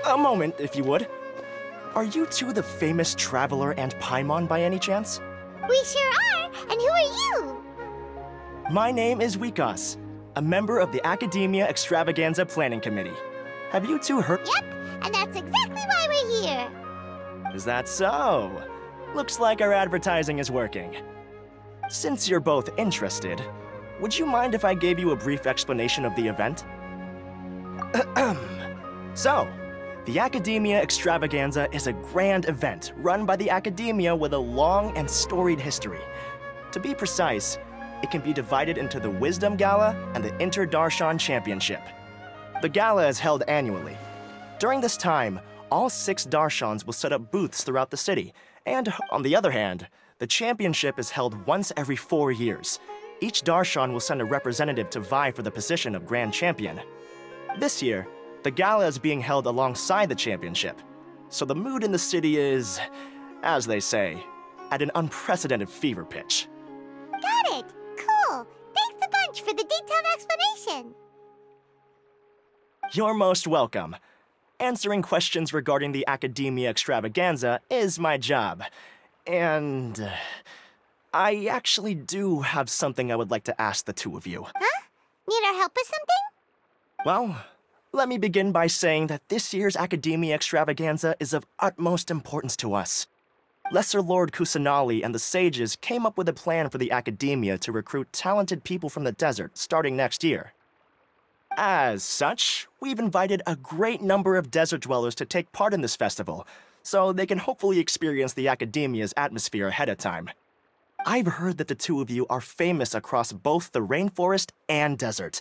A moment, if you would. Are you two the famous Traveler and Paimon by any chance? We sure are! And who are you? My name is Wikas, a member of the Academia Extravaganza Planning Committee. Have you two heard— Yep, and that's exactly why we're here. Is that so? Looks like our advertising is working. Since you're both interested, would you mind if I gave you a brief explanation of the event? So, the Academia Extravaganza is a grand event run by the Academia with a long and storied history. To be precise, it can be divided into the Wisdom Gala and the Inter-Darshan Championship. The gala is held annually. During this time, all 6 Darshans will set up booths throughout the city, and on the other hand, the championship is held once every 4 years. Each Darshan will send a representative to vie for the position of Grand Champion. This year, the gala is being held alongside the championship, so the mood in the city is, as they say, at an unprecedented fever pitch. Got it! Cool! Thanks a bunch for the detailed explanation! You're most welcome. Answering questions regarding the Academia Extravaganza is my job. And I actually do have something I would like to ask the two of you. Huh? Need our help with something? Well, let me begin by saying that this year's Academia Extravaganza is of utmost importance to us. Lesser Lord Kusanali and the sages came up with a plan for the Academia to recruit talented people from the desert starting next year. As such, we've invited a great number of desert dwellers to take part in this festival, so they can hopefully experience the Academia's atmosphere ahead of time. I've heard that the two of you are famous across both the rainforest and desert.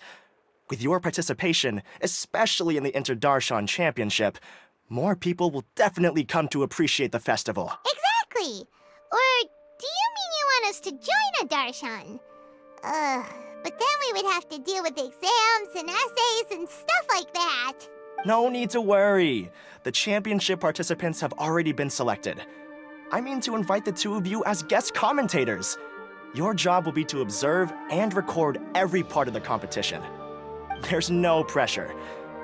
With your participation, especially in the Inter-Darshan Championship, more people will definitely come to appreciate the festival. Exactly! Or do you mean you want us to join a Darshan? But then we would have to deal with exams and essays and stuff like that. No need to worry. The championship participants have already been selected. I mean to invite the two of you as guest commentators. Your job will be to observe and record every part of the competition. There's no pressure.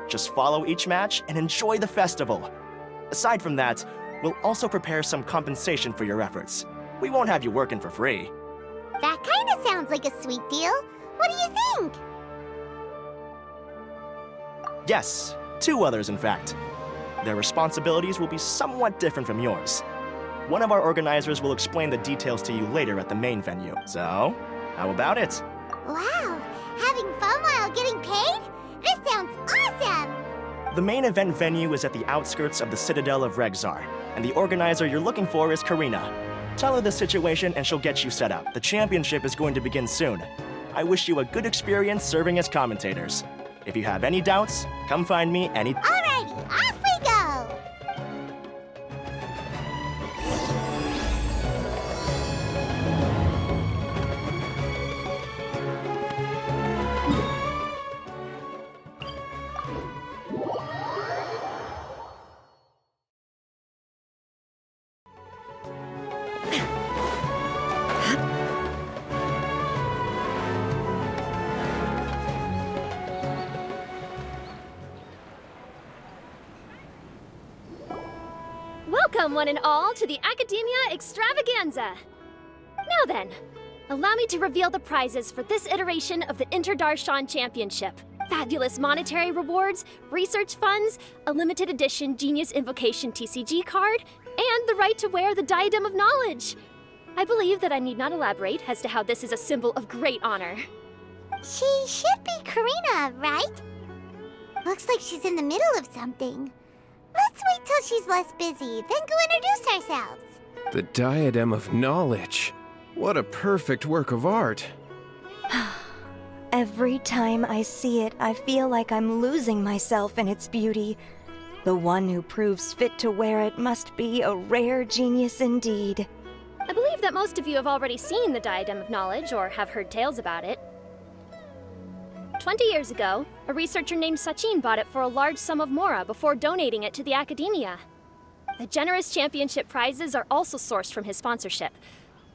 Just follow each match and enjoy the festival. Aside from that, we'll also prepare some compensation for your efforts. We won't have you working for free. That kind of sounds like a sweet deal. What do you think? Yes, 2 others in fact. Their responsibilities will be somewhat different from yours. One of our organizers will explain the details to you later at the main venue. So, how about it? Wow, having fun while getting paid? This sounds awesome! The main event venue is at the outskirts of the Citadel of Regzar, and the organizer you're looking for is Karina. Tell her the situation and she'll get you set up. The championship is going to begin soon. I wish you a good experience serving as commentators. If you have any doubts, come find me any— Alrighty, off we go! Welcome, one and all, to the Academia Extravaganza! Now then, allow me to reveal the prizes for this iteration of the Inter-Darshan Championship. Fabulous monetary rewards, research funds, a limited edition Genius Invocation TCG card, and the right to wear the Diadem of Knowledge. I believe that I need not elaborate as to how this is a symbol of great honor. She should be Karina, right? Looks like she's in the middle of something. Let's wait till she's less busy, then go introduce ourselves. The Diadem of Knowledge. What a perfect work of art. Every time I see it, I feel like I'm losing myself in its beauty. The one who proves fit to wear it must be a rare genius indeed. I believe that most of you have already seen the Diadem of Knowledge or have heard tales about it. 20 years ago, a researcher named Sachin bought it for a large sum of Mora before donating it to the Academia. The generous championship prizes are also sourced from his sponsorship.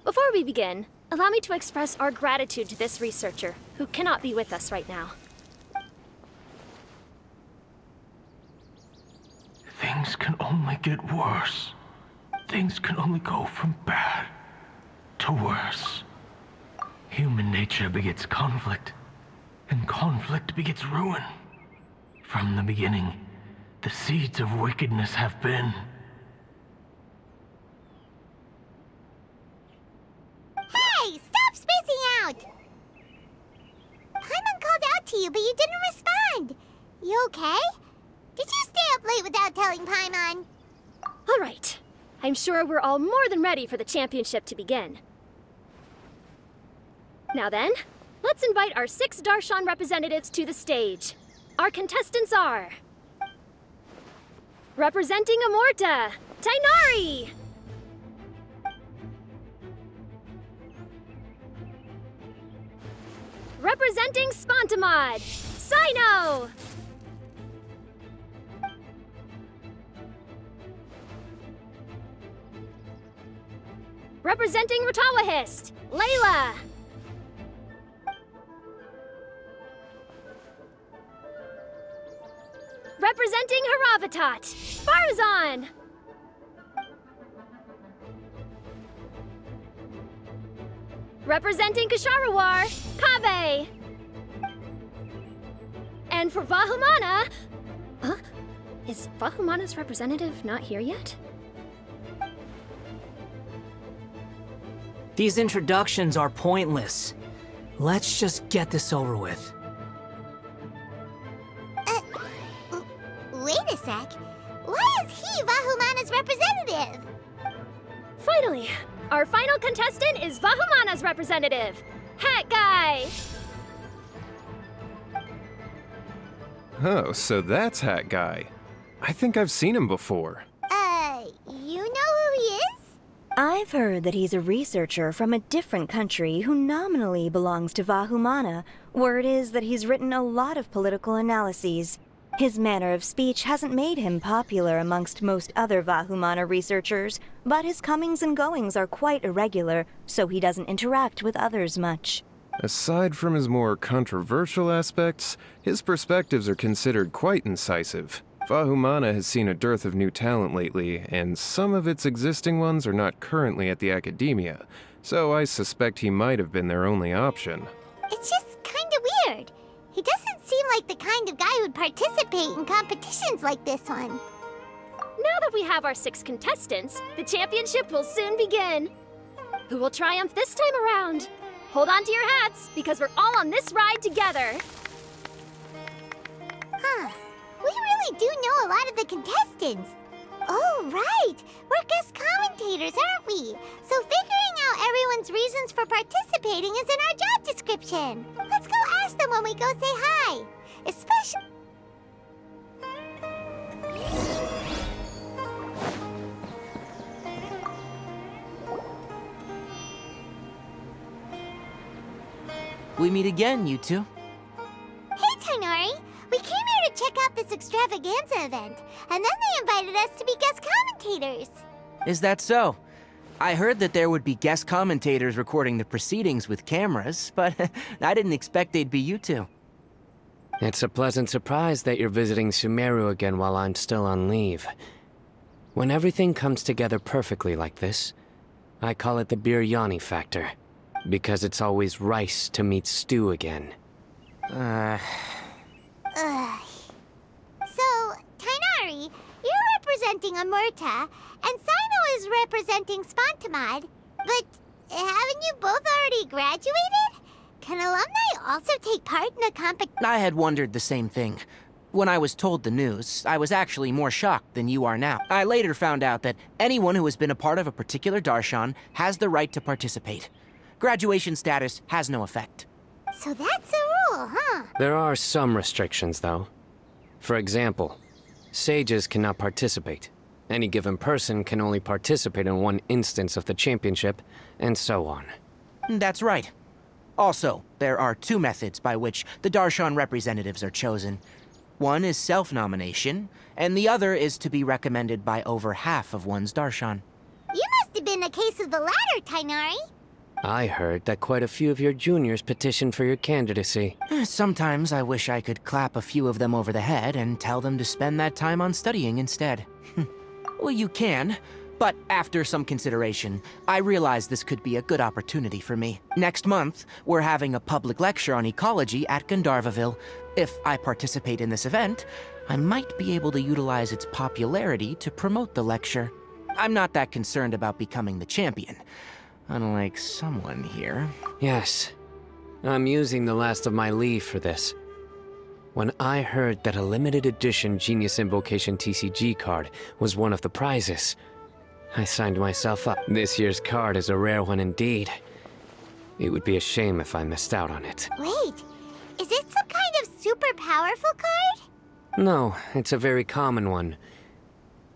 Before we begin, allow me to express our gratitude to this researcher, who cannot be with us right now. Things can only get worse. Things can only go from bad to worse. Human nature begets conflict, and conflict begets ruin. From the beginning, the seeds of wickedness have been. Hey, stop spacing out! Paimon called out to you, but you didn't respond. You okay? Did you stay up late without telling Paimon? All right. I'm sure we're all more than ready for the championship to begin. Now then, let's invite our 6 Darshan representatives to the stage. Our contestants are... representing Amorta, Tainari! Representing Spontamod, Sino! Representing Ratawahist, Layla! Representing Haravatat, Farazan! Representing Kasharawar, Kaveh! And for Vahumana... Huh? Is Vahumana's representative not here yet? These introductions are pointless. Let's just get this over with. Wait a sec. Why is he Vahumana's representative? Finally, our final contestant is Vahumana's representative, Hat Guy! Oh, so that's Hat Guy. I think I've seen him before. You know who he is? I've heard that he's a researcher from a different country who nominally belongs to Vahumana. Word is that he's written a lot of political analyses. His manner of speech hasn't made him popular amongst most other Vahumana researchers, but his comings and goings are quite irregular, so he doesn't interact with others much. Aside from his more controversial aspects, his perspectives are considered quite incisive. Vahumana has seen a dearth of new talent lately, and some of its existing ones are not currently at the Academia, so I suspect he might have been their only option. It's just kinda weird. He doesn't seem like the kind of guy who'd participate in competitions like this one. Now that we have our 6 contestants, the championship will soon begin. Who will triumph this time around? Hold on to your hats, because we're all on this ride together. Huh. We really do know a lot of the contestants. Oh, right. We're guest commentators, aren't we? So figuring out everyone's reasons for participating is in our job description. Let's go ask them when we go say hi. Especially... We meet again, you two. Hey, Tainari. We came here to check out this extravaganza event, and then they invited us to be guest commentators. Is that so? I heard that there would be guest commentators recording the proceedings with cameras, but I didn't expect they'd be you two. It's a pleasant surprise that you're visiting Sumeru again while I'm still on leave. When everything comes together perfectly like this, I call it the biryani factor, because it's always rice to meet stew again. Ugh. So, Tainari, you're representing Amurta, and Sino is representing Spontamod, but haven't you both already graduated? Can alumni also take part in a competition? I had wondered the same thing. When I was told the news, I was actually more shocked than you are now. I later found out that anyone who has been a part of a particular Darshan has the right to participate. Graduation status has no effect. So that's a rule, huh? There are some restrictions, though. For example, sages cannot participate. Any given person can only participate in one instance of the championship, and so on. That's right. Also, there are 2 methods by which the Darshan representatives are chosen. One is self-nomination, and the other is to be recommended by over half of one's Darshan. You must have been a case of the latter, Tainari. I heard that quite a few of your juniors petitioned for your candidacy. Sometimes I wish I could clap a few of them over the head and tell them to spend that time on studying instead. Well, you can, but after some consideration, I realize this could be a good opportunity for me. Next month, we're having a public lecture on ecology at Gandharvaville. If I participate in this event, I might be able to utilize its popularity to promote the lecture. I'm not that concerned about becoming the champion, unlike someone here. Yes, I'm using the last of my leave for this. When I heard that a limited edition Genius Invocation TCG card was one of the prizes, I signed myself up. This year's card is a rare one indeed. It would be a shame if I missed out on it. Wait, is it some kind of super powerful card? No, it's a very common one.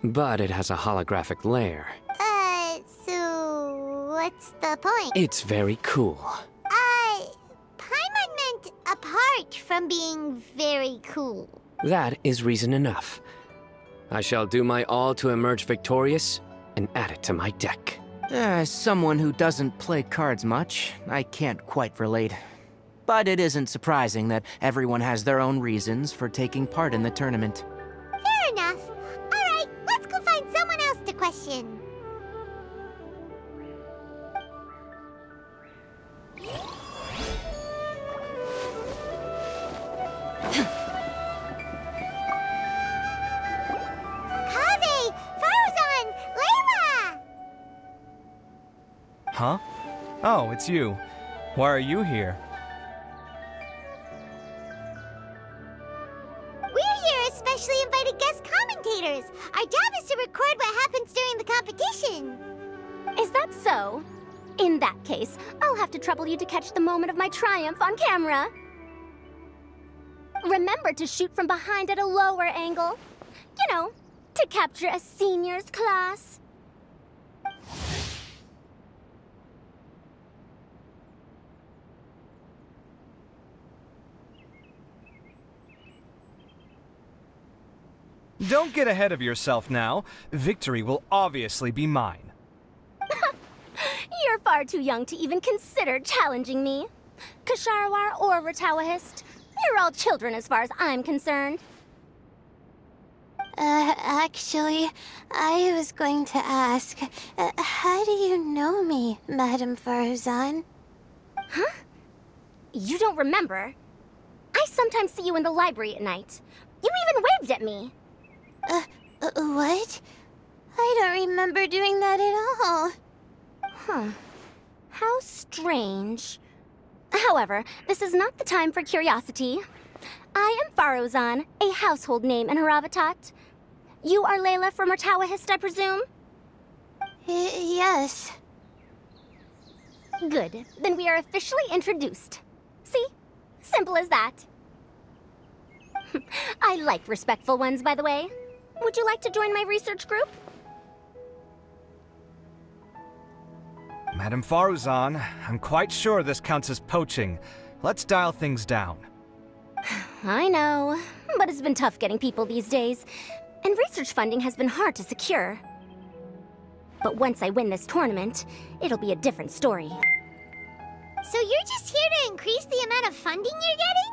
But it has a holographic layer. So what's the point? It's very cool. Paimon meant apart from being very cool. That is reason enough. I shall do my all to emerge victorious and add it to my deck. As someone who doesn't play cards much, I can't quite relate. But it isn't surprising that everyone has their own reasons for taking part in the tournament. Fair enough. Alright, let's go find someone else to question. Kaveh! Farzan! Layla! Huh? Oh, it's you. Why are you here? We're here as specially invited guest commentators. Our job is to record what happens during the competition. Is that so? In that case, I'll have to trouble you to catch the moment of my triumph on camera. Remember to shoot from behind at a lower angle. You know, to capture a seniors class. Don't get ahead of yourself now. Victory will obviously be mine. You're far too young to even consider challenging me. Kasharawar or Ratawahist, you're all children as far as I'm concerned. Actually, I was going to ask, how do you know me, Madame Farzan? Huh? You don't remember? I sometimes see you in the library at night. You even waved at me. What? I don't remember doing that at all. Huh. How strange. However, this is not the time for curiosity. I am Farozan, a household name in Haravatat. You are Layla from Ratawahist, I presume? Yes. Good. Then we are officially introduced. See? Simple as that. I like respectful ones, by the way. Would you like to join my research group? Madame Faruzan, I'm quite sure this counts as poaching. Let's dial things down. I know, but it's been tough getting people these days, and research funding has been hard to secure. But once I win this tournament, it'll be a different story. So you're just here to increase the amount of funding you're getting?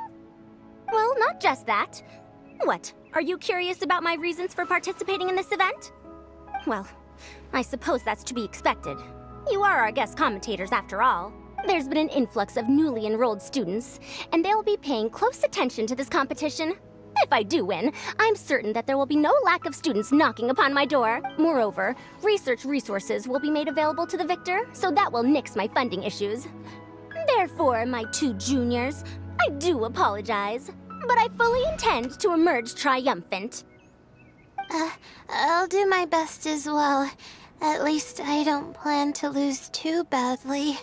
Well, not just that. What, are you curious about my reasons for participating in this event? Well, I suppose that's to be expected. You are our guest commentators after all. There's been an influx of newly enrolled students, and they'll be paying close attention to this competition. If I do win, I'm certain that there will be no lack of students knocking upon my door. Moreover, research resources will be made available to the victor, so that will nix my funding issues. Therefore, my two juniors, I do apologize, but I fully intend to emerge triumphant. I'll do my best as well. At least I don't plan to lose too badly.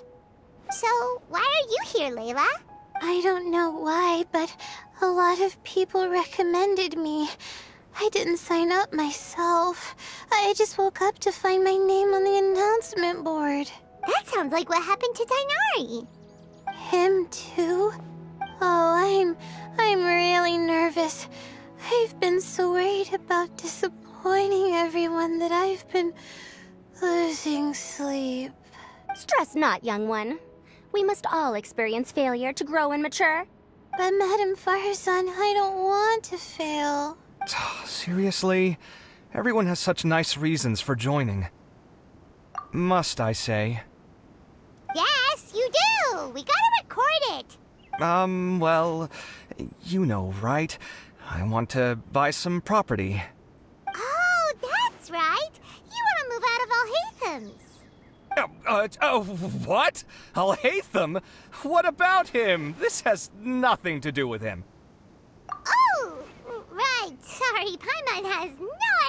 So, why are you here, Layla? I don't know why, but a lot of people recommended me. I didn't sign up myself. I just woke up to find my name on the announcement board. That sounds like what happened to Dainari. Him too? Oh, I'm really nervous. I've been so worried about disappointing everyone that I've been losing sleep. Stress not, young one. We must all experience failure to grow and mature. But Madame Farsan, I don't want to fail. Seriously? Everyone has such nice reasons for joining. Must I say? Yes, you do! We gotta record it! Well, you know, right? I want to buy some property. Oh, that's right! You want to move out of Alhatham's. What? Alhaitham? What about him? This has nothing to do with him. Oh, right. Sorry, Paimon has no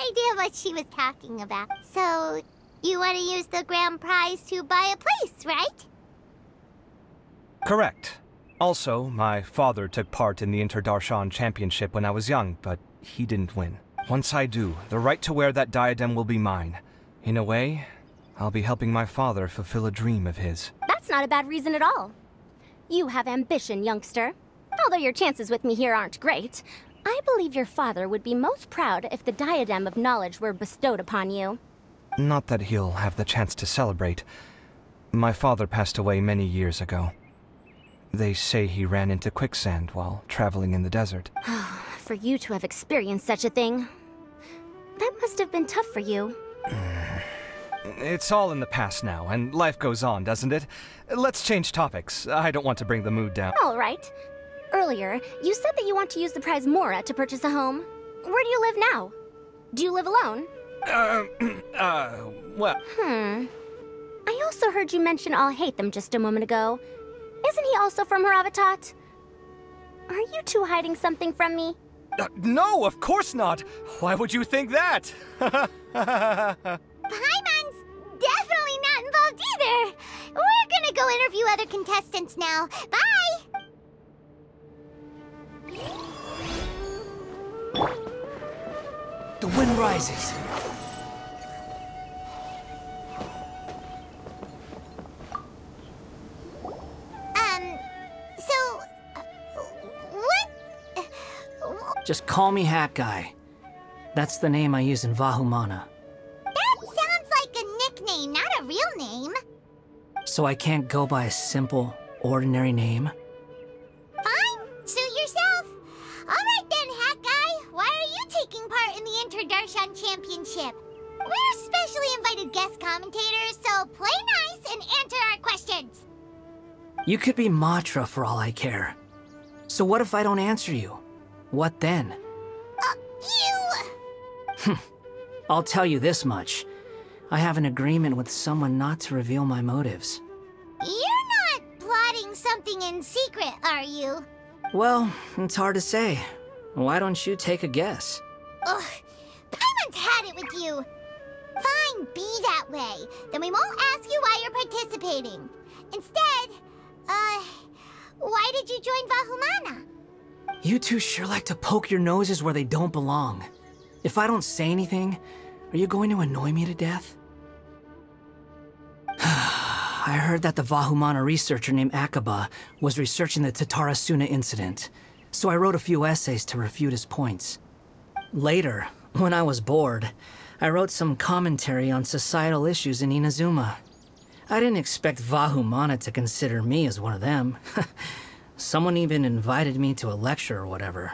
idea what she was talking about. So, you want to use the grand prize to buy a place, right? Correct. Also, my father took part in the Inter-Darshan Championship when I was young, but he didn't win. Once I do, the right to wear that diadem will be mine. In a way, I'll be helping my father fulfill a dream of his. That's not a bad reason at all. You have ambition, youngster. Although your chances with me here aren't great, I believe your father would be most proud if the diadem of knowledge were bestowed upon you. Not that he'll have the chance to celebrate. My father passed away many years ago. They say he ran into quicksand while traveling in the desert. For you to have experienced such a thing, that must have been tough for you. It's all in the past now, and life goes on, doesn't it? Let's change topics. I don't want to bring the mood down. All right. Earlier, you said that you want to use the prize Mora to purchase a home. Where do you live now? Do you live alone? Well... I also heard you mention Alhaitham just a moment ago. Isn't he also from Haravatat? Are you two hiding something from me? No, of course not! Why would you think that? Paimon's definitely not involved either! We're gonna go interview other contestants now. Bye! The wind rises. Just call me Hat Guy. That's the name I use in Vahumana. That sounds like a nickname, not a real name. So I can't go by a simple, ordinary name? Fine, suit yourself. Alright then, Hat Guy. Why are you taking part in the Inter-Darshan Championship? We're specially invited guest commentators, so play nice and answer our questions. You could be Matra for all I care. So what if I don't answer you? What then? You... I'll tell you this much. I have an agreement with someone not to reveal my motives. You're not plotting something in secret, are you? Well, it's hard to say. Why don't you take a guess? Ugh, Paimon's had it with you. Fine, be that way. Then we won't ask you why you're participating. Instead, why did you join Vahumana? You two sure like to poke your noses where they don't belong. If I don't say anything, are you going to annoy me to death? I heard that the Vahumana researcher named Akaba was researching the Tatarasuna incident, so I wrote a few essays to refute his points. Later, when I was bored, I wrote some commentary on societal issues in Inazuma. I didn't expect Vahumana to consider me as one of them. Someone even invited me to a lecture or whatever.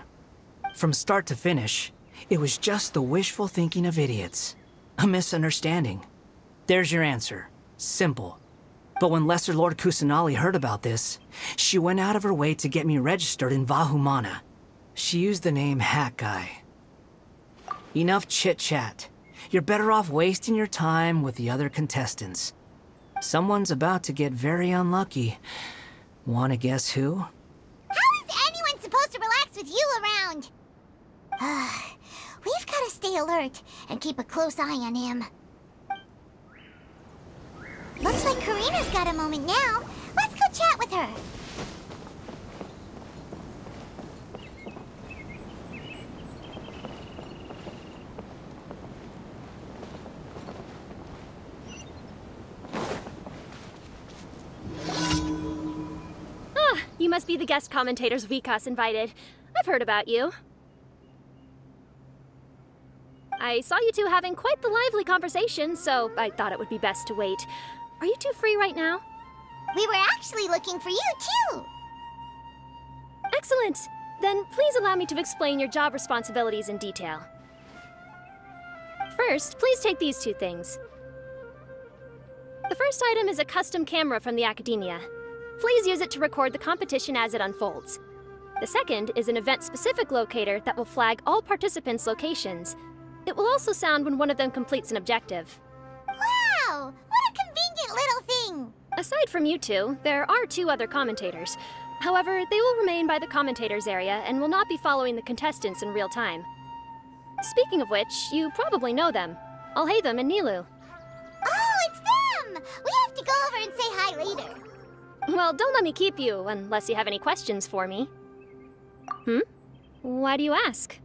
From start to finish, it was just the wishful thinking of idiots. A misunderstanding. There's your answer. Simple. But when Lesser Lord Kusanali heard about this, she went out of her way to get me registered in Vahumana. She used the name Hat Guy. Enough chit-chat. You're better off wasting your time with the other contestants. Someone's about to get very unlucky. Wanna guess who? How is anyone supposed to relax with you around? We've gotta stay alert and keep a close eye on him. Looks like Karina's got a moment now. Let's go chat with her. You must be the guest commentators Vikas invited. I've heard about you. I saw you two having quite the lively conversation, so I thought it would be best to wait. Are you two free right now? We were actually looking for you, too! Excellent! Then please allow me to explain your job responsibilities in detail. First, please take these two things. The first item is a custom camera from the Academia. Please use it to record the competition as it unfolds. The second is an event-specific locator that will flag all participants' locations. It will also sound when one of them completes an objective. Wow! What a convenient little thing! Aside from you two, there are 2 other commentators. However, they will remain by the commentators area and will not be following the contestants in real time. Speaking of which, you probably know them. Alhaitham and Nilu. Oh, it's them! We have to go over and say hi later. Well, don't let me keep you, unless you have any questions for me. Why do you ask?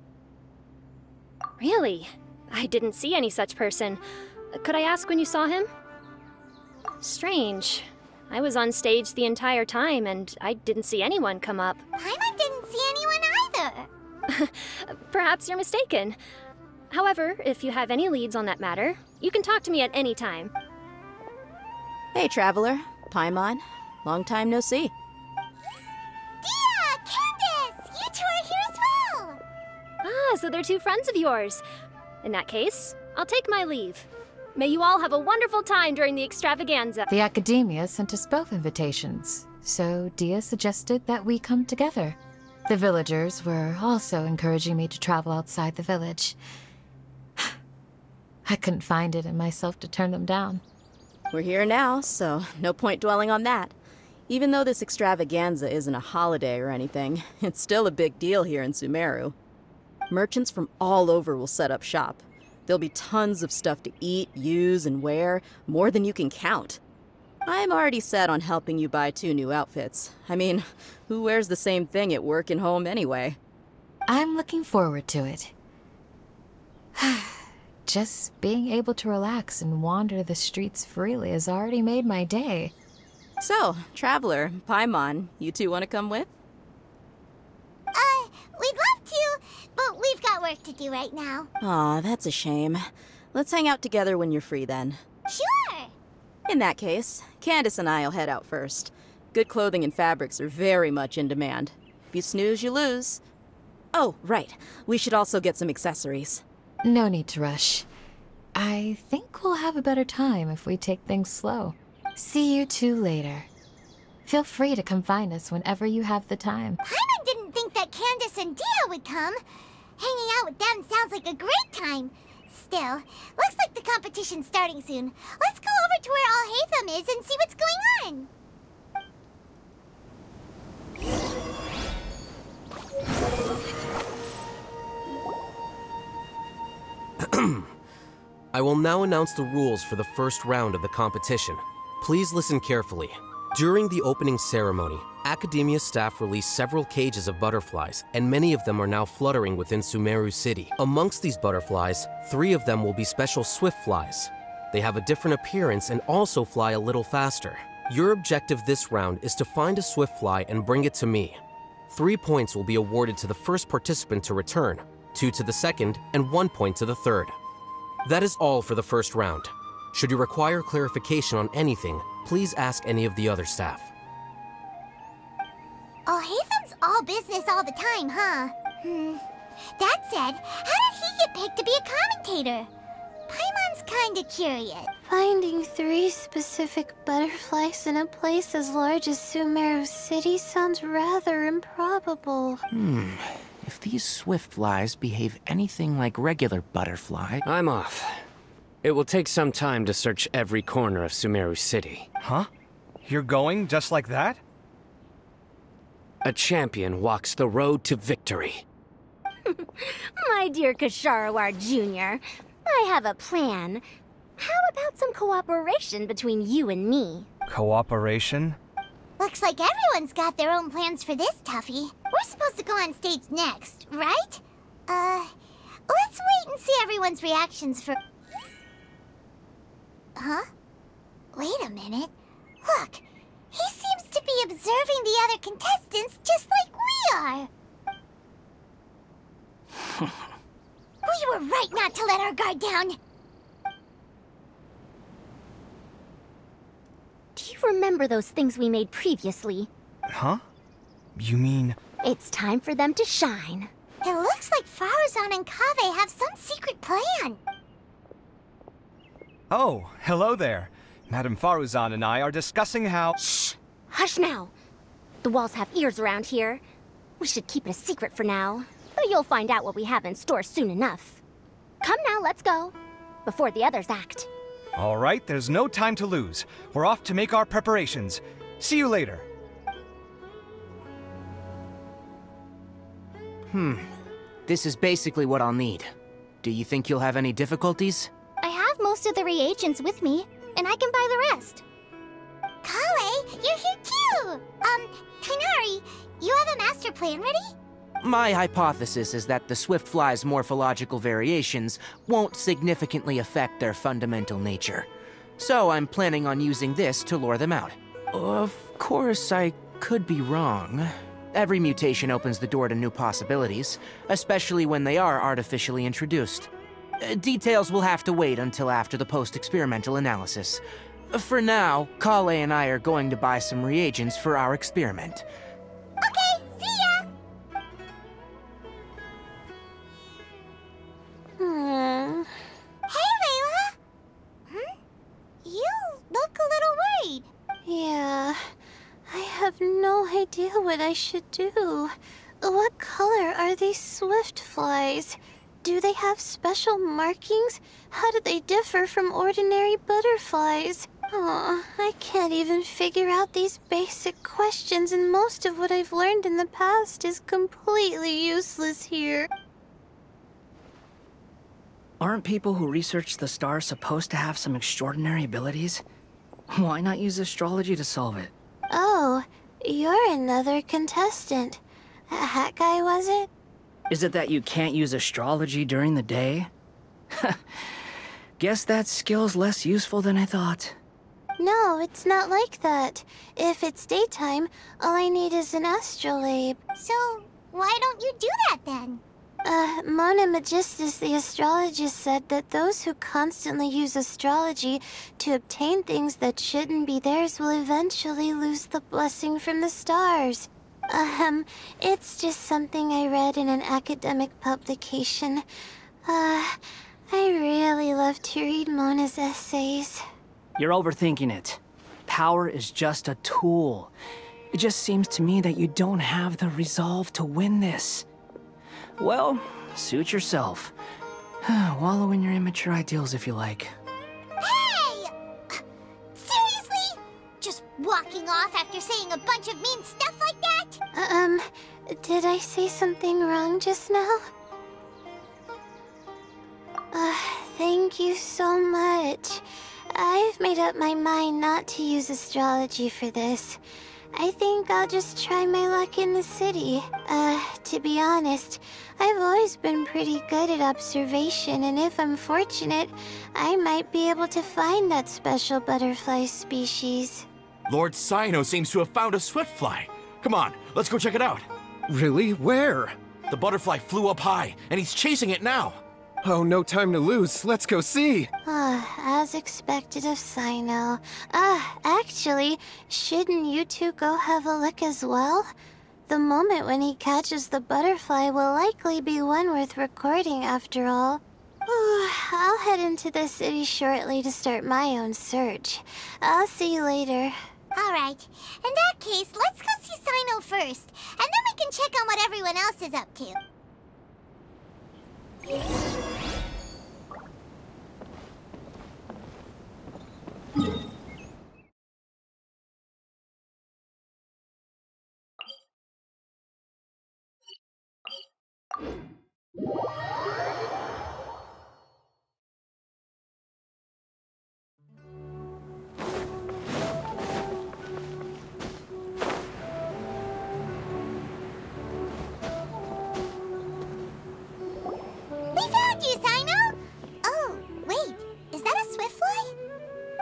Really? I didn't see any such person. Could I ask when you saw him? Strange. I was on stage the entire time, and I didn't see anyone come up. Paimon didn't see anyone either. Perhaps you're mistaken. However, if you have any leads on that matter, you can talk to me at any time. Hey, Traveler. Paimon. Long time no see. Dia! Candace! You two are here as well! Ah, so they're 2 friends of yours. In that case, I'll take my leave. May you all have a wonderful time during the extravaganza. The Academia sent us both invitations, so Dia suggested that we come together. The villagers were also encouraging me to travel outside the village. I couldn't find it in myself to turn them down. We're here now, so no point dwelling on that. Even though this extravaganza isn't a holiday or anything, it's still a big deal here in Sumeru. Merchants from all over will set up shop. There'll be tons of stuff to eat, use, and wear, more than you can count. I'm already set on helping you buy 2 new outfits. I mean, who wears the same thing at work and home anyway? I'm looking forward to it. Just being able to relax and wander the streets freely has already made my day. So, Traveler, Paimon, you 2 want to come with? We'd love to, but we've got work to do right now. Aw, that's a shame. Let's hang out together when you're free then. Sure! In that case, Candace and I'll head out first. Good clothing and fabrics are very much in demand. If you snooze, you lose. Oh, right. We should also get some accessories. No need to rush. I think we'll have a better time if we take things slow. See you 2 later. Feel free to come find us whenever you have the time. Paimon didn't think that Candace and Dia would come. Hanging out with them sounds like a great time. Still, looks like the competition's starting soon. Let's go over to where Alhaitham is and see what's going on. I will now announce the rules for the first round of the competition. Please listen carefully. During the opening ceremony, Academia staff released several cages of butterflies, and many of them are now fluttering within Sumeru City. Amongst these butterflies, 3 of them will be special swift flies. They have a different appearance and also fly a little faster. Your objective this round is to find a swift fly and bring it to me. 3 points will be awarded to the first participant to return, 2 to the second, and 1 point to the third. That is all for the first round. Should you require clarification on anything, please ask any of the other staff. Alhaitham's all business all the time, huh? That said, how did he get picked to be a commentator? Paimon's kinda curious. Finding 3 specific butterflies in a place as large as Sumeru City sounds rather improbable. If these swift flies behave anything like regular butterfly... I'm off. It will take some time to search every corner of Sumeru City. Huh? You're going just like that? A champion walks the road to victory. My dear Kasharawar Jr., I have a plan. How about some cooperation between you and me? Cooperation? Looks like everyone's got their own plans for this, Tuffy. We're supposed to go on stage next, right? Let's wait and see everyone's reactions for... Huh? Wait a minute. Look, he seems to be observing the other contestants just like we are. We were right not to let our guard down. remember those things we made previously. Huh? You mean... It's time for them to shine. It looks like Faruzan and Kaveh have some secret plan. Oh, hello there. Madame Faruzan and I are discussing how... Shh! Hush now! The walls have ears around here. We should keep it a secret for now. But you'll find out what we have in store soon enough. Come now, let's go. Before the others act. All right, there's no time to lose. We're off to make our preparations. See you later. This is basically what I'll need. Do you think you'll have any difficulties? I have most of the reagents with me, and I can buy the rest. Kale, you're here too! Kainari, you have a master plan ready? My hypothesis is that the Swiftfly's morphological variations won't significantly affect their fundamental nature. So I'm planning on using this to lure them out. Of course, I could be wrong. Every mutation opens the door to new possibilities, especially when they are artificially introduced. Details will have to wait until after the post-experimental analysis. For now, Kale and I are going to buy some reagents for our experiment. Okay, see ya! Hey, Layla! You look a little worried. Yeah, I have no idea what I should do. What color are these Swiftflies? Do they have special markings? How do they differ from ordinary butterflies? Oh, I can't even figure out these basic questions, and most of what I've learned in the past is completely useless here. Aren't people who research the stars supposed to have some extraordinary abilities? Why not use astrology to solve it? Oh, you're another contestant. That guy, was it? Is it that you can't use astrology during the day? Guess that skill's less useful than I thought. No, it's not like that. If it's daytime, all I need is an astrolabe. So, why don't you do that then? Mona Magistus, the astrologist, said that those who constantly use astrology to obtain things that shouldn't be theirs will eventually lose the blessing from the stars. It's just something I read in an academic publication. I really love to read Mona's essays. You're overthinking it. Power is just a tool. It just seems to me that you don't have the resolve to win this. Well, suit yourself. Wallow in your immature ideals if you like. Hey! Seriously? Just walking off after saying a bunch of mean stuff like that? Did I say something wrong just now? Thank you so much. I've made up my mind not to use astrology for this. I think I'll just try my luck in the city. To be honest, I've always been pretty good at observation, and if I'm fortunate, I might be able to find that special butterfly species. Lord Cyno seems to have found a Swiftfly. Come on, let's go check it out. Really? Where? The butterfly flew up high, and he's chasing it now. Oh, no time to lose. Let's go see. As expected of Cyno. Actually, shouldn't you two go have a look as well? The moment when he catches the butterfly will likely be one worth recording after all. I'll head into the city shortly to start my own search. I'll see you later. Alright, in that case, let's go see Cyno first, and then we can check on what everyone else is up to.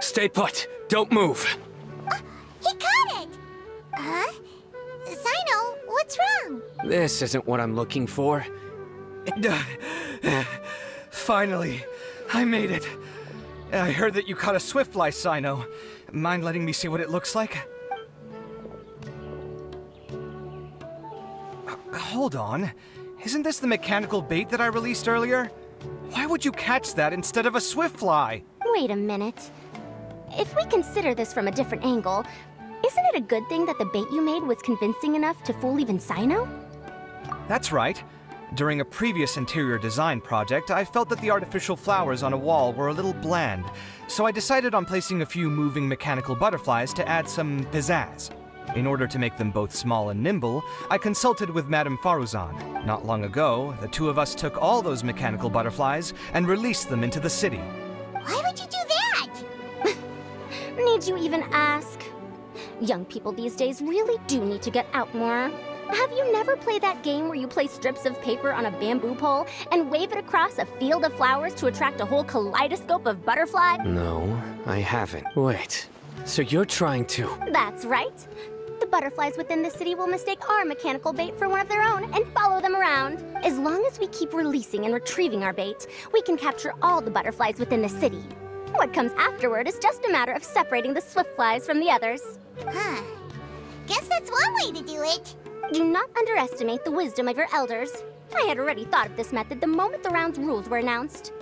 Stay put. Don't move. He caught it! Huh? Cyno, what's wrong? This isn't what I'm looking for. Finally, I made it. I heard that you caught a swiftfly, Sino. Mind letting me see what it looks like? Hold on. Isn't this the mechanical bait that I released earlier? Why would you catch that instead of a swiftfly? Wait a minute. If we consider this from a different angle, isn't it a good thing that the bait you made was convincing enough to fool even Sino? That's right. During a previous interior design project, I felt that the artificial flowers on a wall were a little bland, so I decided on placing a few moving mechanical butterflies to add some pizzazz. In order to make them both small and nimble, I consulted with Madame Faruzan. Not long ago, the two of us took all those mechanical butterflies and released them into the city. Why would you do that? Need you even ask? Young people these days really do need to get out more. Have you never played that game where you place strips of paper on a bamboo pole and wave it across a field of flowers to attract a whole kaleidoscope of butterflies? No, I haven't. Wait, so you're trying to... That's right. The butterflies within the city will mistake our mechanical bait for one of their own and follow them around. As long as we keep releasing and retrieving our bait, we can capture all the butterflies within the city. What comes afterward is just a matter of separating the swiftflies from the others. Huh. Guess that's one way to do it. Do not underestimate the wisdom of your elders. I had already thought of this method the moment the round's rules were announced.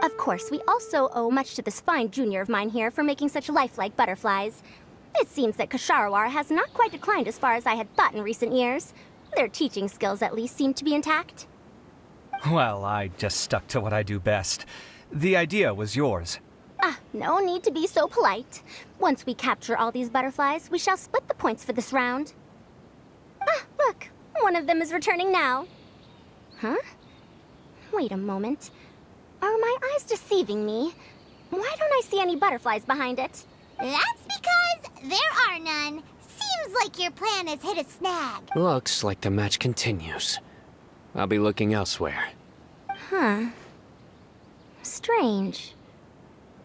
Of course, we also owe much to this fine junior of mine here for making such lifelike butterflies. It seems that Kasharawar has not quite declined as far as I had thought in recent years. Their teaching skills at least seem to be intact. Well, I just stuck to what I do best. The idea was yours. No need to be so polite. Once we capture all these butterflies, we shall split the points for this round. Look, one of them is returning now. Huh? Wait a moment. Are my eyes deceiving me? Why don't I see any butterflies behind it? That's because there are none. Seems like your plan has hit a snag. Looks like the match continues. I'll be looking elsewhere. Huh. Strange.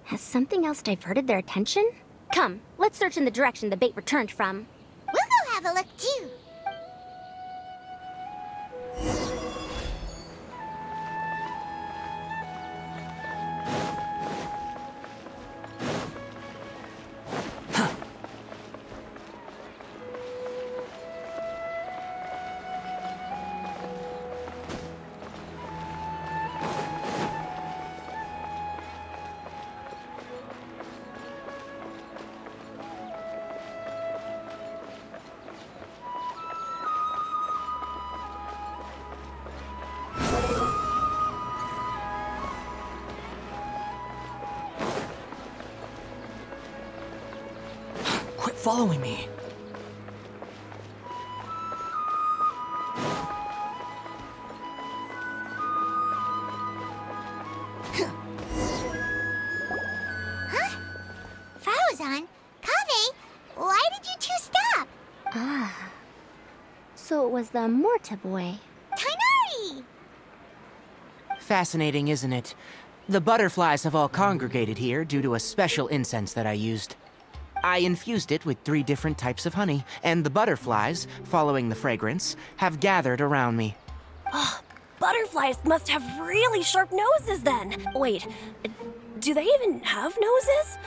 Has something else diverted their attention? Come, let's search in the direction the bait returned from. We'll go have a look too. Quit following me. Huh? Faruzan? Kaveh? Why did you two stop? So it was the Morta boy. Tainari! Fascinating, isn't it? The butterflies have all congregated here due to a special incense that I used. I infused it with 3 different types of honey, and the butterflies, following the fragrance, have gathered around me. Butterflies must have really sharp noses then. Wait, do they even have noses?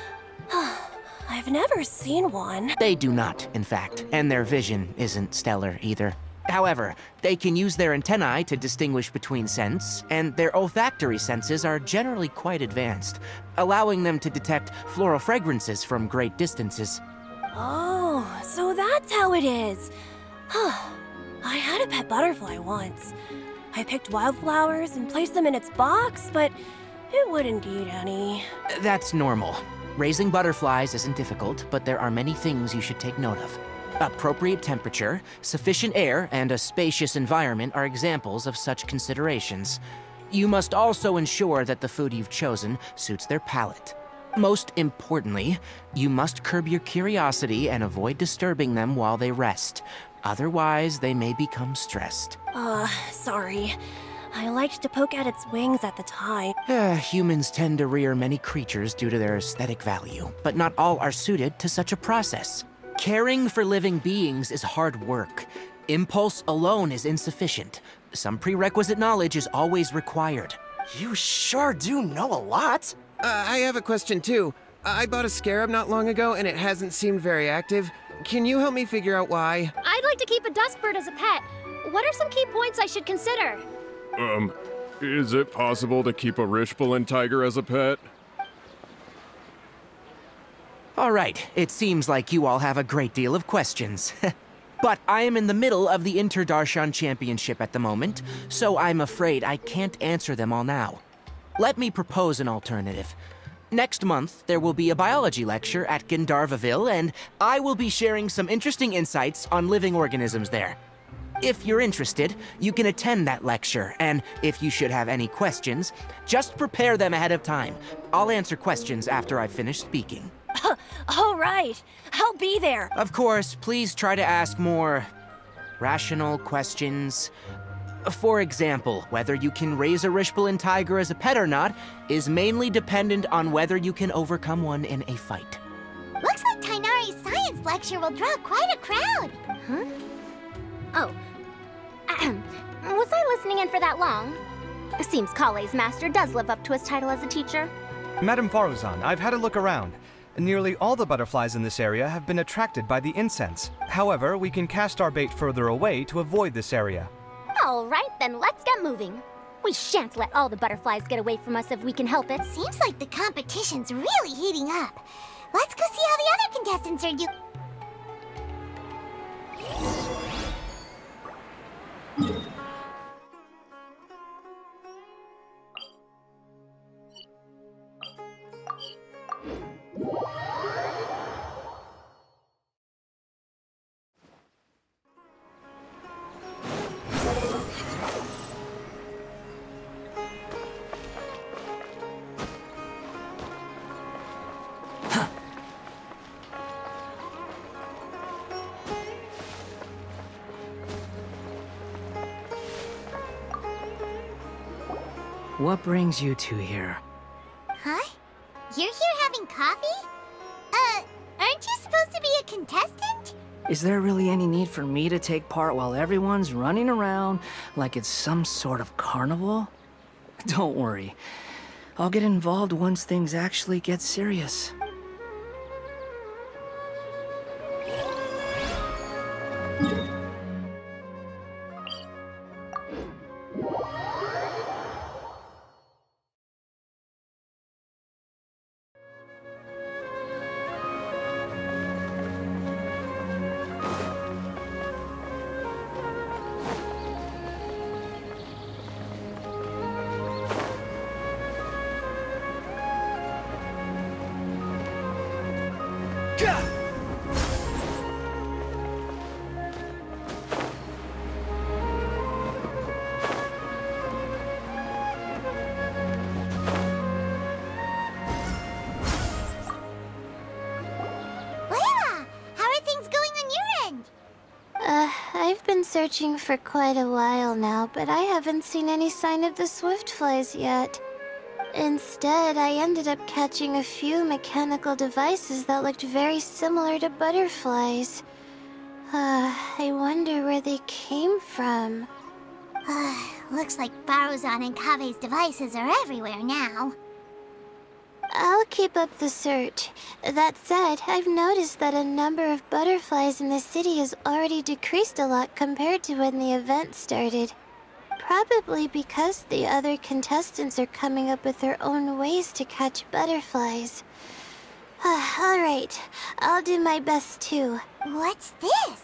I've never seen one. They do not, in fact, and their vision isn't stellar either. However, they can use their antennae to distinguish between scents, and their olfactory senses are generally quite advanced, allowing them to detect floral fragrances from great distances. Oh, so that's how it is. I had a pet butterfly once. I picked wildflowers and placed them in its box, but it wouldn't eat any. That's normal. Raising butterflies isn't difficult, but there are many things you should take note of. Appropriate temperature, sufficient air, and a spacious environment are examples of such considerations. You must also ensure that the food you've chosen suits their palate. Most importantly, you must curb your curiosity and avoid disturbing them while they rest. Otherwise, they may become stressed. Sorry. I liked to poke at its wings at the time. Humans tend to rear many creatures due to their aesthetic value, but not all are suited to such a process. Caring for living beings is hard work. Impulse alone is insufficient. Some prerequisite knowledge is always required. You sure do know a lot. I have a question too. I bought a scarab not long ago and it hasn't seemed very active. Can you help me figure out why? I'd like to keep a dustbird as a pet. What are some key points I should consider? Is it possible to keep a Rishbalin tiger as a pet? All right, it seems like you all have a great deal of questions. But I am in the middle of the Inter-Darshan Championship at the moment, so I'm afraid I can't answer them all now. Let me propose an alternative. Next month, there will be a biology lecture at Gandharvaville, and I will be sharing some interesting insights on living organisms there. If you're interested, you can attend that lecture, and if you should have any questions, just prepare them ahead of time. I'll answer questions after I've finished speaking. All right, I'll be there. Of course, please try to ask more rational questions. For example, whether you can raise a Rishbalin tiger as a pet or not is mainly dependent on whether you can overcome one in a fight. Looks like Tainari's science lecture will draw quite a crowd. Huh? Oh. Was I listening in for that long? Seems Kale's master does live up to his title as a teacher. Madam Faruzan, I've had a look around. Nearly all the butterflies in this area have been attracted by the incense. However, we can cast our bait further away to avoid this area. All right, then let's get moving. We shan't let all the butterflies get away from us if we can help it. Seems like the competition's really heating up. Let's go see how the other contestants are doing. What brings you two here? Huh? You're here having coffee? Aren't you supposed to be a contestant? Is there really any need for me to take part while everyone's running around like it's some sort of carnival? Don't worry. I'll get involved once things actually get serious. I've been searching for quite a while now, but I haven't seen any sign of the swiftflies yet. Instead, I ended up catching a few mechanical devices that looked very similar to butterflies. I wonder where they came from. Looks like Faruzan and Kave's devices are everywhere now. I'll keep up the search. That said, I've noticed that a number of butterflies in the city has already decreased a lot compared to when the event started. Probably because the other contestants are coming up with their own ways to catch butterflies. Alright, I'll do my best too. What's this?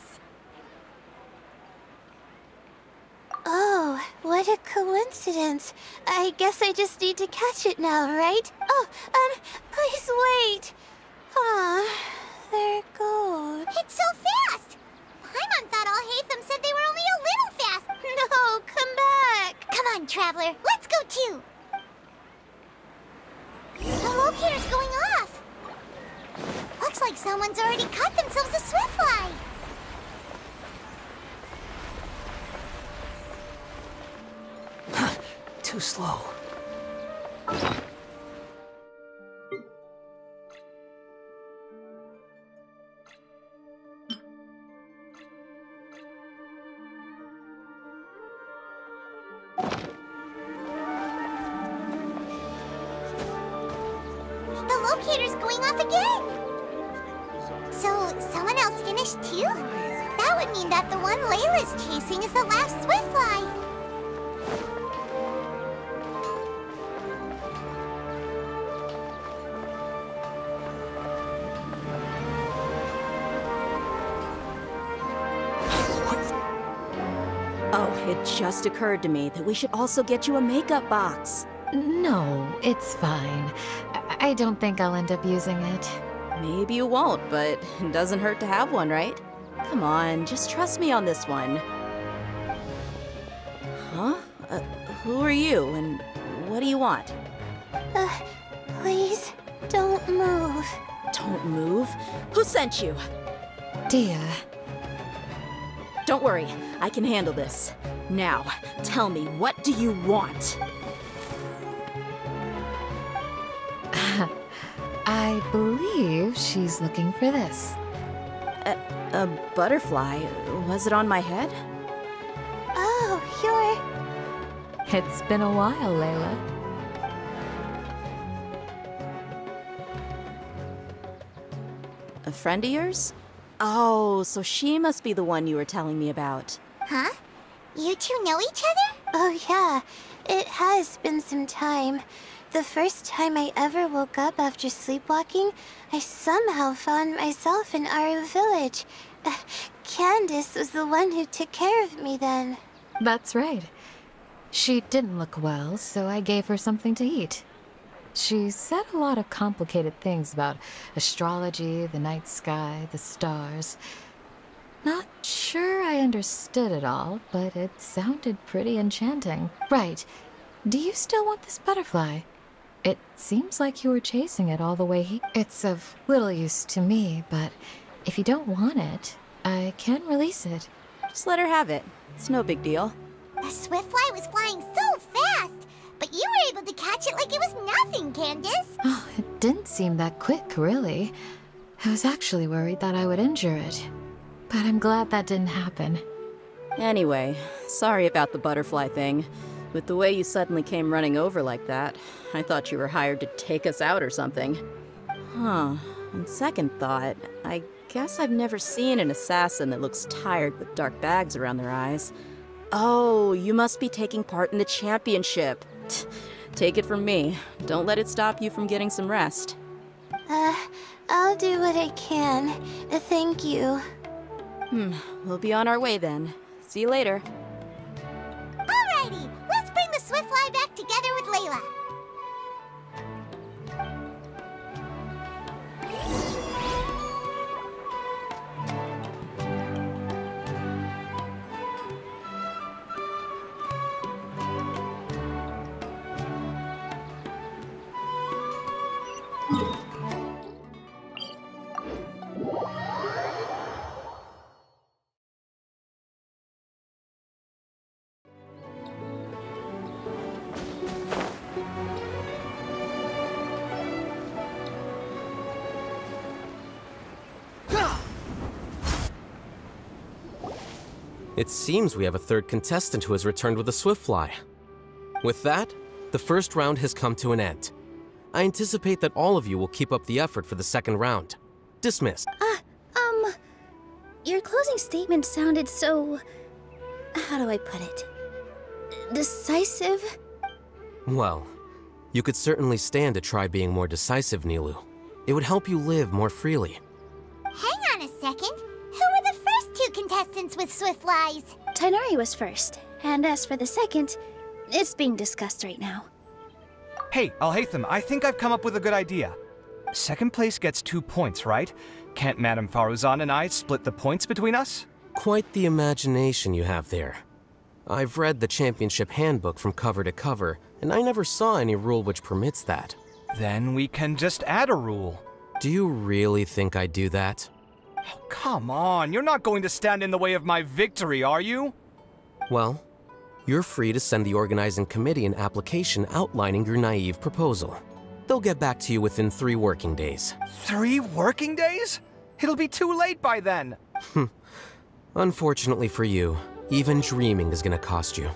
Oh, what a coincidence. I guess I just need to catch it now, right? Oh, please wait. There it goes. It's so fast! Paimon thought all Hatham said they were only a little fast. No, come back. Come on, Traveler, let's go too. The locator's going off. Looks like someone's already caught themselves a swiftfly. Too slow. The locator's going off again! So, someone else finished too? That would mean that the one Layla's chasing is the last Swiftfly. Oh, it just occurred to me that we should also get you a makeup box. No, it's fine. I don't think I'll end up using it. Maybe you won't, but it doesn't hurt to have one, right? Come on, just trust me on this one. Huh? Who are you, and what do you want? Please, don't move. Don't move? Who sent you? Dia. Don't worry, I can handle this. Now, tell me, what do you want? I believe she's looking for this. A butterfly? Was it on my head? Oh, you're... It's been a while, Layla. A friend of yours? Oh, so she must be the one you were telling me about. Huh? You two know each other? Oh yeah, it has been some time. The first time I ever woke up after sleepwalking, I somehow found myself in Aru village. Candace was the one who took care of me then. That's right. She didn't look well, so I gave her something to eat. She said a lot of complicated things about astrology, the night sky, the stars. Not sure I understood it all, but it sounded pretty enchanting. Right. Do you still want this butterfly? It seems like you were chasing it all the way here. It's of little use to me, but if you don't want it, I can release it. Just let her have it. It's no big deal. The Swiftfly was flying so fast, but you were able to catch it like it was nothing, Candace. Oh, it didn't seem that quick, really. I was actually worried that I would injure it, but I'm glad that didn't happen. Anyway, sorry about the butterfly thing. With the way you suddenly came running over like that, I thought you were hired to take us out or something. Huh. On second thought, I guess I've never seen an assassin that looks tired with dark bags around their eyes. Oh, you must be taking part in the championship. Take it from me. Don't let it stop you from getting some rest. I'll do what I can. Thank you. We'll be on our way then. See you later. Alrighty, let's bring the Swiftfly back together with Layla. It seems we have a third contestant who has returned with a Swiftfly. With that, the first round has come to an end. I anticipate that all of you will keep up the effort for the second round. Dismissed. Your closing statement sounded so... how do I put it? Decisive? Well, you could certainly stand to try being more decisive, Nilu. It would help you live more freely. Hang on a second. Who were the first two contestants with Swiftflies? Tainari was first, and as for the second, it's being discussed right now. Hey, Alhaitham, I think I've come up with a good idea. Second place gets 2 points, right? Can't Madame Faruzan and I split the points between us? Quite the imagination you have there. I've read the championship handbook from cover to cover, and I never saw any rule which permits that. Then we can just add a rule. Do you really think I'd do that? Oh, come on, you're not going to stand in the way of my victory, are you? Well, you're free to send the organizing committee an application outlining your naive proposal. They'll get back to you within 3 working days. 3 working days? It'll be too late by then. Unfortunately for you, even dreaming is gonna cost you.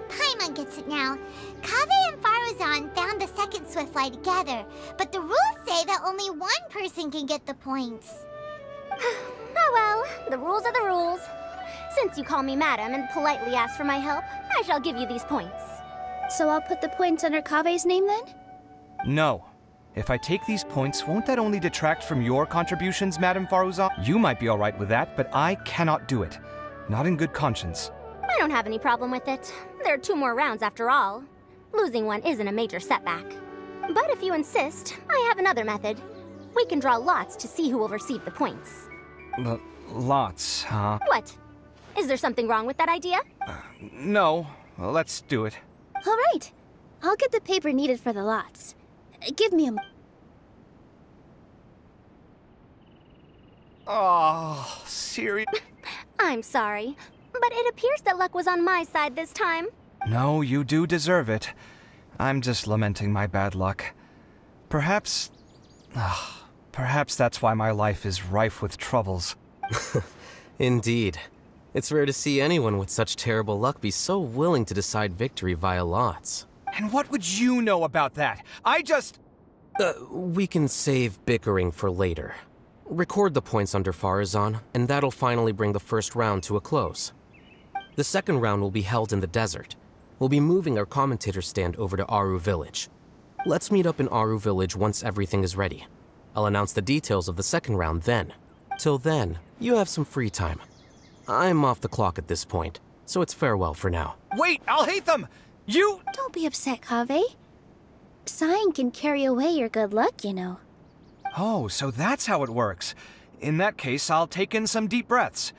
Paimon gets it now. Kaveh and Faruzan found the second Swiftfly together, but the rules say that only one person can get the points. Oh well, the rules are the rules. Since you call me madam and politely ask for my help, I shall give you these points. So I'll put the points under Kave's name then? No. If I take these points, won't that only detract from your contributions, Madame Faruzan? You might be alright with that, but I cannot do it. Not in good conscience. I don't have any problem with it. There are 2 more rounds after all. Losing one isn't a major setback. But if you insist, I have another method. We can draw lots to see who will receive the points. Lots, huh? What? Is there something wrong with that idea? No. Well, let's do it. All right. I'll get the paper needed for the lots. Give me a... Oh, serious? I'm sorry, but it appears that luck was on my side this time. No, you do deserve it. I'm just lamenting my bad luck. Perhaps that's why my life is rife with troubles. Indeed. It's rare to see anyone with such terrible luck be so willing to decide victory via lots. And what would you know about that? I just... We can save bickering for later. Record the points under Faruzan, and that'll finally bring the first round to a close. The second round will be held in the desert. We'll be moving our commentator stand over to Aru Village. Let's meet up in Aru Village once everything is ready. I'll announce the details of the second round then. Till then, you have some free time. I'm off the clock at this point, so it's farewell for now. Wait, I'll hate them! You... Don't be upset, Kaveh. Sighing can carry away your good luck, you know. Oh, so that's how it works. In that case, I'll take in some deep breaths.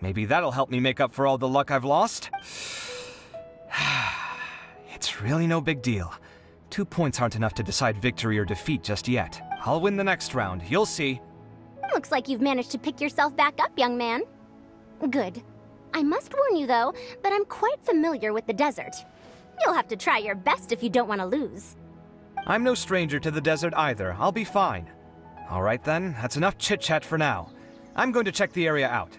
Maybe that'll help me make up for all the luck I've lost. It's really no big deal. 2 points aren't enough to decide victory or defeat just yet. I'll win the next round, you'll see. Looks like you've managed to pick yourself back up, young man. Good. I must warn you, though, that I'm quite familiar with the desert. You'll have to try your best if you don't want to lose. I'm no stranger to the desert either. I'll be fine. All right then, that's enough chit-chat for now. I'm going to check the area out.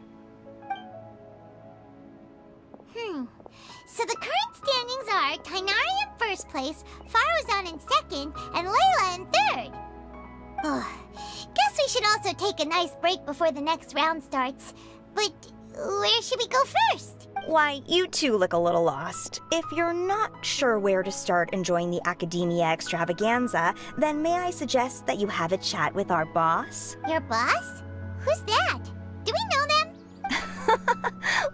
So the current standings are Tainari in first place, Faruzan in second, and Layla in third. Guess we should also take a nice break before the next round starts. But where should we go first? Why, you two look a little lost. If you're not sure where to start enjoying the Academia Extravaganza, then may I suggest that you have a chat with our boss? Your boss? Who's that? Do we know them?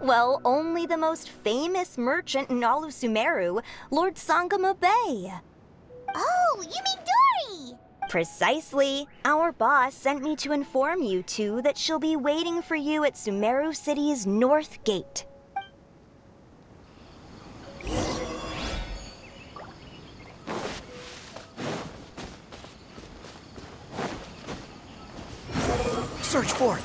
Well, only the most famous merchant in all of Sumeru, Lord Sangamo Bay. Oh, you mean Dory! Precisely. Our boss sent me to inform you two that she'll be waiting for you at Sumeru City's North Gate. Search for it.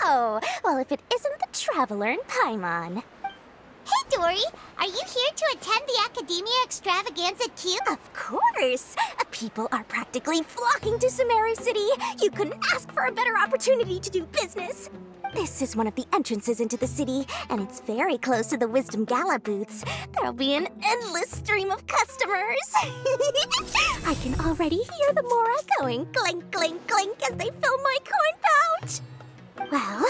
Oh, well, if it isn't the Traveler in Paimon. Hey, Dory! Are you here to attend the Academia Extravaganza too? Of course! People are practically flocking to Sumeru City. You couldn't ask for a better opportunity to do business. This is one of the entrances into the city, and it's very close to the Wisdom Gala booths. There'll be an endless stream of customers. I can already hear the Mora going clink, clink, clink as they fill my coin pouch. Well,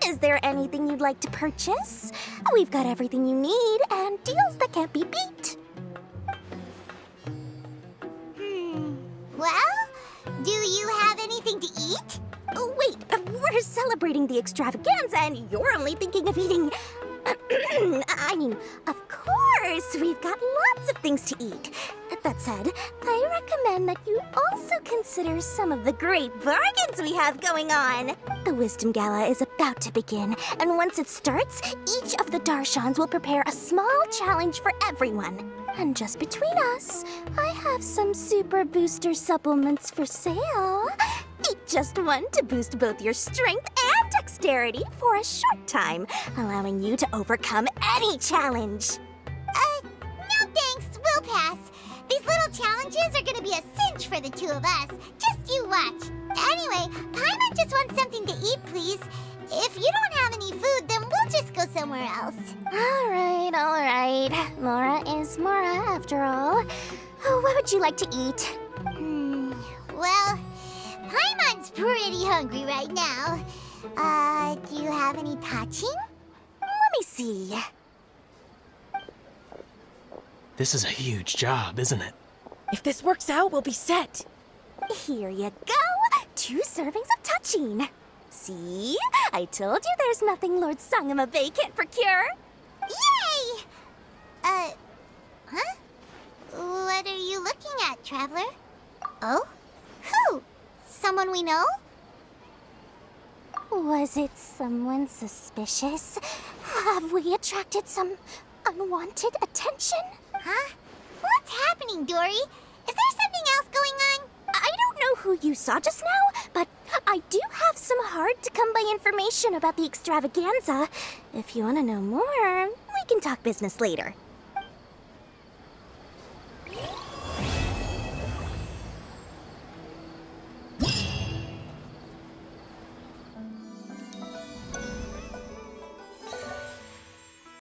is there anything you'd like to purchase? We've got everything you need and deals that can't be beat. Well, do you have anything to eat? Oh, wait, we're celebrating the extravaganza and you're only thinking of eating... I mean, of course, we've got lots of things to eat. That said, I recommend that you also consider some of the great bargains we have going on. The Wisdom Gala is about to begin, and once it starts, each of the Darshans will prepare a small challenge for everyone. And just between us, I have some super booster supplements for sale. Eat just one to boost both your strength and dexterity for a short time, allowing you to overcome any challenge. No thanks, we'll pass. These little challenges are gonna be a cinch for the two of us. Just you watch. Anyway, Paimon just wants something to eat, please. If you don't have any food, then we'll just go somewhere else. All right. Mora is Mora, after all. Oh, what would you like to eat? Well, Paimon's pretty hungry right now. Do you have any touching? Let me see. This is a huge job, isn't it? If this works out, we'll be set. Here you go. 2 servings of touching. See? I told you there's nothing Lord Sangamabe can't procure. Yay! Huh? What are you looking at, Traveler? Oh? Who? Someone we know? Was it someone suspicious? Have we attracted some unwanted attention? Huh? What's happening, Dory? Is there something else going on? I don't know who you saw just now, but I do have some hard-to-come-by information about the extravaganza. If you want to know more, we can talk business later.